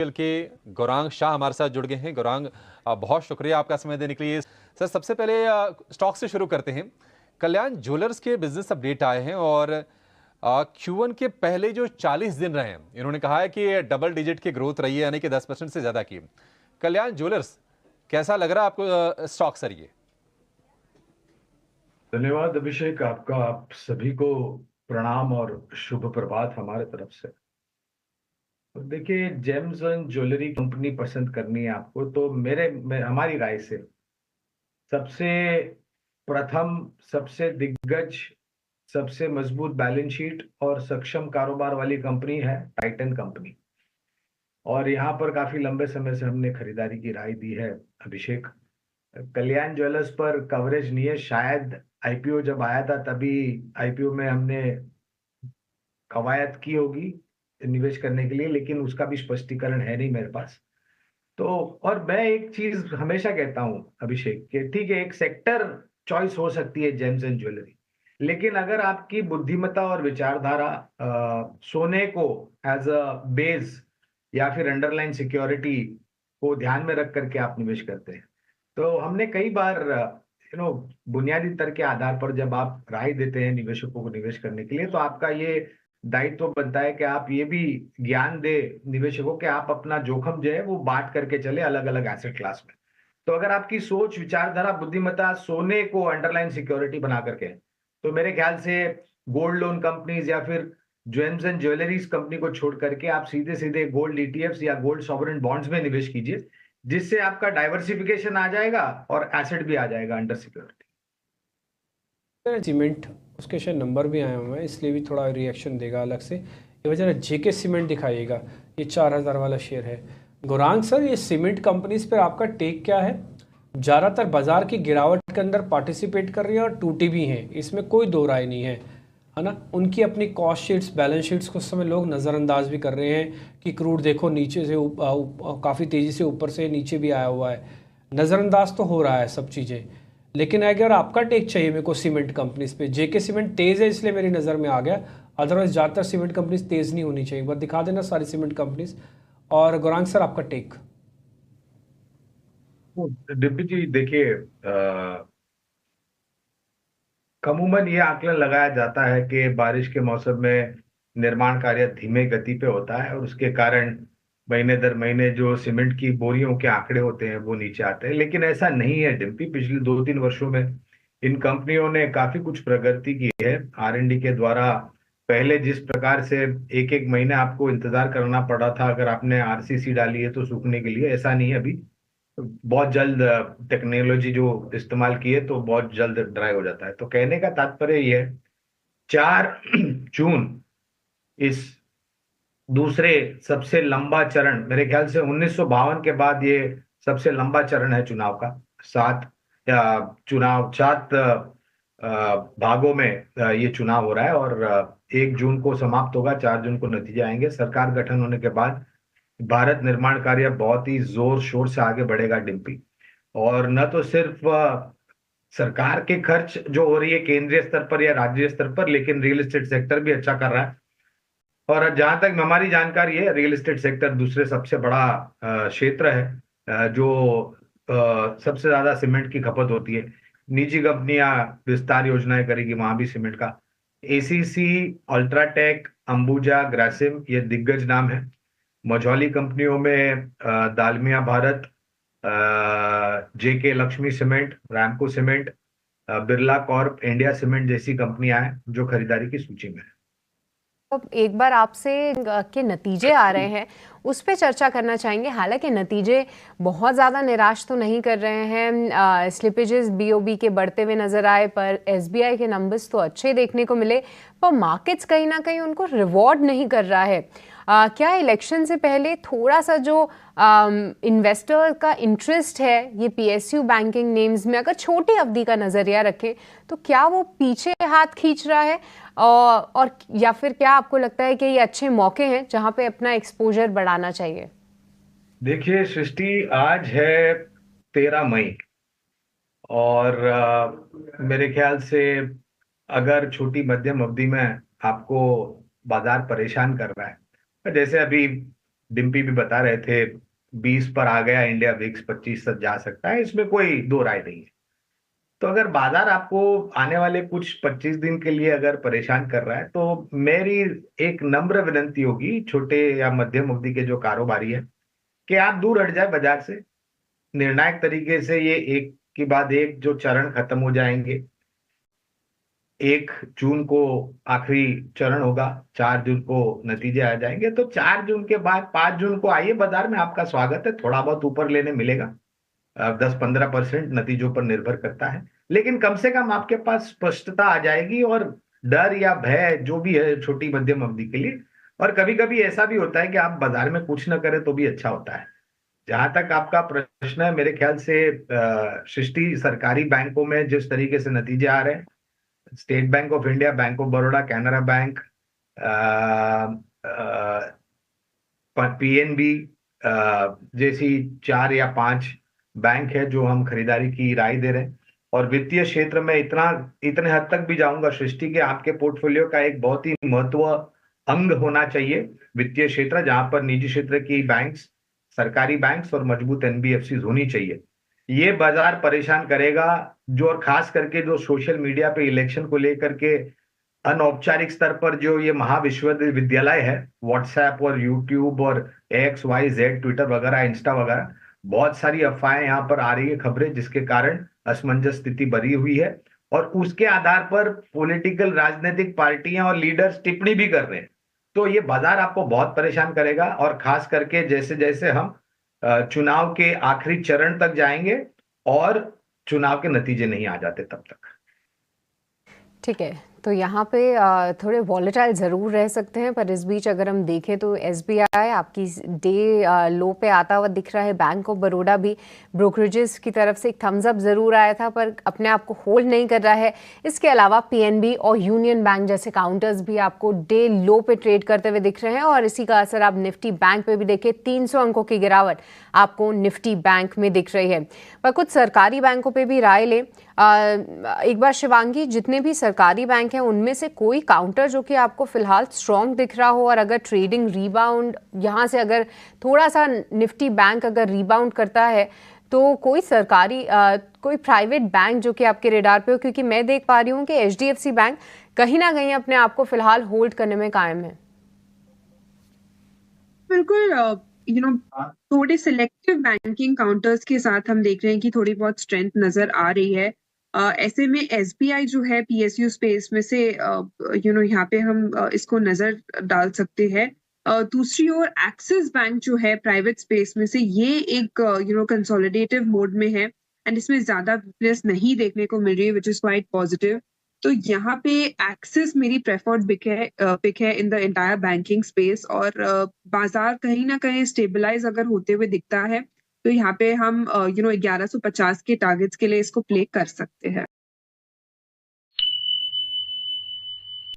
के गौरांग शाह हमारे साथ जुड़ गए हैं। गौरांग, बहुत शुक्रिया आपका समय देने के लिए। सर, सबसे पहले स्टॉक से शुरू करते हैं। कल्याण ज्वेलर्स के बिजनेस अपडेट आए हैं और Q1 के पहले जो 40 दिन रहे हैं, इन्होंने कहा है कि डबल डिजिट की ग्रोथ रही है, यानी कि 10% से ज्यादा की। कल्याण ज्वेलर्स कैसा लग रहा है आपको स्टॉक सर? ये धन्यवाद अभिषेक, आपका आप सभी को प्रणाम और शुभ प्रभात हमारे तरफ से। तो देखिए, जेम्स एंड ज्वेलरी कंपनी पसंद करनी है आपको तो हमारी राय से सबसे प्रथम, सबसे दिग्गज, सबसे मजबूत बैलेंस शीट और सक्षम कारोबार वाली कंपनी है टाइटन कंपनी। और यहाँ पर काफी लंबे समय से हमने खरीदारी की राय दी है अभिषेक। कल्याण ज्वेलर्स पर कवरेज नहीं है, शायद आईपीओ जब आया था तभी आईपीओ में हमने कवायद की होगी निवेश करने के लिए, लेकिन उसका भी स्पष्टीकरण है नहीं मेरे पास। तो और मैं एक चीज हमेशा कहता हूं अभिषेक कि ठीक है, एक सेक्टर चॉइस हो सकती है जेम्स एंड ज्वेलरी, लेकिन अगर आपकी बुद्धिमत्ता और विचारधारा सोने को एज अ बेस या फिर अंडरलाइन सिक्योरिटी को ध्यान में रख करके आप निवेश करते हैं, तो हमने कई बार बुनियादी तर्क के आधार पर जब आप राय देते हैं निवेशकों को निवेश करने के लिए, तो आपका ये दायित्व बनता है कि आप ये भी ज्ञान दे निवेशकों के आप अपना जोखिम जो है वो बांट करके चले अलग अलग एसेट क्लास में। तो अगर आपकी सोच, विचारधारा, बुद्धिमत्ता सोने को अंडरलाइन सिक्योरिटी बना करके है, तो मेरे ख्याल से गोल्ड लोन कंपनीज या फिर जेम्स एंड ज्वेलरीज कंपनी को छोड़ करके आप सीधे सीधे गोल्ड ईटीएफ्स या गोल्ड सॉवरेन बॉन्ड्स में निवेश कीजिए, जिससे आपका डाइवर्सिफिकेशन आ जाएगा और एसेट भी आ जाएगा अंडर सिक्योरिटी। सीमेंट, उसके शायद नंबर भी आए हुए हैं, इसलिए भी थोड़ा रिएक्शन देगा अलग से। ये वजह जेके सीमेंट दिखाइएगा, ये 4000 वाला शेयर है। गौरांग सर, ये सीमेंट कंपनीज पर आपका टेक क्या है? ज़्यादातर बाजार की गिरावट के अंदर पार्टिसिपेट कर रही है और टूटी भी हैं, इसमें कोई दो राय नहीं है ना। उनकी अपनी कॉस्ट शीट्स, बैलेंस शीट्स को समय लोग नज़रअंदाज भी कर रहे हैं कि क्रूड देखो नीचे से काफ़ी तेज़ी से ऊपर से नीचे भी आया हुआ है। नज़रअंदाज तो हो रहा है सब चीज़ें, लेकिन अगर आपका टेक चाहिए मेरे को सीमेंट कंपनीज पे, जेके सीमेंट तेज़ है इसलिए मेरी नज़र में आ गया, अदरवाइज ज़्यादातर सीमेंट कंपनीज तेज़ नहीं होनी चाहिए। एक बार दिखा देना सारी सीमेंट कंपनीज। और गौरांग सर, आपका टेक। डिप्टी जी देखिए, अमूमन ये आकलन लगाया जाता है कि बारिश के मौसम में निर्माण कार्य धीमे गति पे होता है और उसके कारण महीने दर महीने जो सीमेंट की बोरियों के आंकड़े होते हैं वो नीचे आते हैं, लेकिन ऐसा नहीं है डिम्पी। पिछले 2-3 वर्षों में इन कंपनियों ने काफी कुछ प्रगति की है आरएनडी के द्वारा। पहले जिस प्रकार से एक एक महीने आपको इंतजार करना पड़ा था अगर आपने आरसीसी डाली है तो सूखने के लिए, ऐसा नहीं है अभी। बहुत जल्द टेक्नोलॉजी जो इस्तेमाल की है तो बहुत जल्द ड्राई हो जाता है। तो कहने का तात्पर्य ये है, 4 जून इस दूसरे सबसे लंबा चरण, मेरे ख्याल से 1952 के बाद ये सबसे लंबा चरण है चुनाव का। सात चुनाव 7 भागों में ये चुनाव हो रहा है और 1 जून को समाप्त होगा, 4 जून को नतीजे आएंगे। सरकार गठन होने के बाद भारत निर्माण कार्य बहुत ही जोर शोर से आगे बढ़ेगा डिम्पी। और न तो सिर्फ सरकार के खर्च जो हो रही है केंद्रीय स्तर पर या राज्य स्तर पर, लेकिन रियल एस्टेट सेक्टर भी अच्छा कर रहा है। और जहां तक हमारी जानकारी है, रियल एस्टेट सेक्टर दूसरे सबसे बड़ा क्षेत्र है जो सबसे ज्यादा सीमेंट की खपत होती है। निजी कंपनियां विस्तार योजनाएं करेगी वहां भी सीमेंट का। एसीसी, अल्ट्राटेक, अंबुजा, ग्रासिम ये दिग्गज नाम है। मझौली कंपनियों में Dalmia Bharat, JK Lakshmi cement, Ramco cement, Birla corp, India cement जैसी कंपनियां हैं जो खरीदारी की सूची में है। अब एक बार आपसे के नतीजे आ रहे हैं उस पे चर्चा करना चाहेंगे। हालांकि नतीजे बहुत ज़्यादा निराश तो नहीं कर रहे हैं, स्लिपेजेस बीओबी के बढ़ते हुए नज़र आए, पर एसबीआई के नंबर्स तो अच्छे देखने को मिले, पर मार्केट्स कहीं ना कहीं उनको रिवॉर्ड नहीं कर रहा है। क्या इलेक्शन से पहले थोड़ा सा जो इन्वेस्टर का इंटरेस्ट है ये पीएसयू बैंकिंग नेम्स में, अगर छोटी अवधि का नज़रिया रखें तो क्या वो पीछे हाथ खींच रहा है, और या फिर क्या आपको लगता है कि ये अच्छे मौके हैं जहां पे अपना एक्सपोजर बढ़ाना चाहिए? देखिए सृष्टि, आज है 13 मई और मेरे ख्याल से अगर छोटी मध्यम अवधि में आपको बाजार परेशान कर रहा है, जैसे अभी डिम्पी भी बता रहे थे 20 पर आ गया इंडिया, विक्स 25 तक जा सकता है, इसमें कोई दो राय नहीं है। तो अगर बाजार आपको आने वाले कुछ 25 दिन के लिए अगर परेशान कर रहा है, तो मेरी एक नम्र विनंती होगी छोटे या मध्यम अवधि के जो कारोबारी है कि आप दूर हट जाए बाजार से। निर्णायक तरीके से ये एक के बाद एक जो चरण खत्म हो जाएंगे। 1 जून को आखिरी चरण होगा, 4 जून को नतीजे आ जाएंगे, तो 4 जून के बाद 5 जून को आइए बाजार में, आपका स्वागत है। थोड़ा बहुत ऊपर लेने मिलेगा, 10-15% नतीजों पर निर्भर करता है, लेकिन कम से कम आपके पास स्पष्टता आ जाएगी और डर या भय जो भी है छोटी मध्यम अवधि के लिए। और कभी कभी ऐसा भी होता है कि आप बाजार में कुछ ना करें तो भी अच्छा होता है। जहां तक आपका प्रश्न है, मेरे ख्याल से सृष्टि सरकारी बैंकों में जिस तरीके से नतीजे आ रहे हैं, state bank of India, bank of Baroda, Canara bank, PNB जैसी 4 या 5 बैंक है जो हम खरीदारी की राय दे रहे हैं। और वित्तीय क्षेत्र में इतने हद तक भी जाऊंगा सृष्टि के, आपके पोर्टफोलियो का एक बहुत ही महत्व अंग होना चाहिए वित्तीय क्षेत्र, जहां पर निजी क्षेत्र की बैंक्स, सरकारी बैंक्स और मजबूत एनबीएफसी होनी चाहिए। ये बाजार परेशान करेगा जो, और खास करके जो सोशल मीडिया पे इलेक्शन को लेकर के अनौपचारिक स्तर पर जो ये महाविश्वविद्यालय है, व्हाट्सएप और यूट्यूब और XYZ, ट्विटर वगैरह, इंस्टा वगैरह, बहुत सारी अफवाहें यहाँ पर आ रही है, खबरें, जिसके कारण असमंजस स्थिति बनी हुई है। और उसके आधार पर पॉलिटिकल राजनीतिक पार्टियां और लीडर्स टिप्पणी भी कर रहे हैं। तो ये बाजार आपको बहुत परेशान करेगा, और खास करके जैसे जैसे हम चुनाव के आखिरी चरण तक जाएंगे और चुनाव के नतीजे नहीं आ जाते तब तक। ठीक है, तो यहाँ पे थोड़े वॉलेटाइल ज़रूर रह सकते हैं, पर इस बीच अगर हम देखें तो SBI आपकी डे लो पे आता हुआ दिख रहा है। बैंक ऑफ बड़ौदा भी ब्रोकरेजेस की तरफ से एक थम्स अप ज़रूर आया था, पर अपने आप को होल्ड नहीं कर रहा है। इसके अलावा PNB और यूनियन बैंक जैसे काउंटर्स भी आपको डे लो पे ट्रेड करते हुए दिख रहे हैं, और इसी का असर आप निफ्टी बैंक पे भी देखें, 300 अंकों की गिरावट आपको निफ्टी बैंक में दिख रही है। पर कुछ सरकारी बैंकों पे भी राय लें। एक बार शिवांगी, जितने भी सरकारी बैंक हैं उनमें से कोई काउंटर जो कि आपको फिलहाल स्ट्रॉन्ग दिख रहा हो, और अगर ट्रेडिंग रिबाउंड यहाँ से अगर थोड़ा सा निफ्टी बैंक अगर रिबाउंड करता है, तो कोई सरकारी कोई प्राइवेट बैंक जो कि आपके रेडार पे हो? क्योंकि मैं देख पा रही हूँ कि HDFC बैंक कहीं ना कहीं अपने आप को फिलहाल होल्ड करने में कायम है। बिल्कुल, थोड़े सिलेक्टिव बैंकिंग काउंटर्स के साथ हम देख रहे हैं कि थोड़ी बहुत स्ट्रेंथ नजर आ रही है। ऐसे में SBI जो है PSU स्पेस में से यहाँ पे हम इसको नजर डाल सकते हैं। दूसरी ओर एक्सिस बैंक जो है प्राइवेट स्पेस में से, ये एक कंसोलिडेटिव मोड में है, एंड इसमें ज्यादा वीकनेस नहीं देखने को मिल रही है, विच इज क्वाइट पॉजिटिव। तो यहाँ पे एक्सिस मेरी प्रेफर्ड पिक है in the entire banking space, और बाजार कहीं ना कहीं स्टेबलाइज अगर होते हुए दिखता है, तो यहाँ पे हम 1150 के टारगेट्स के लिए इसको प्ले कर सकते हैं।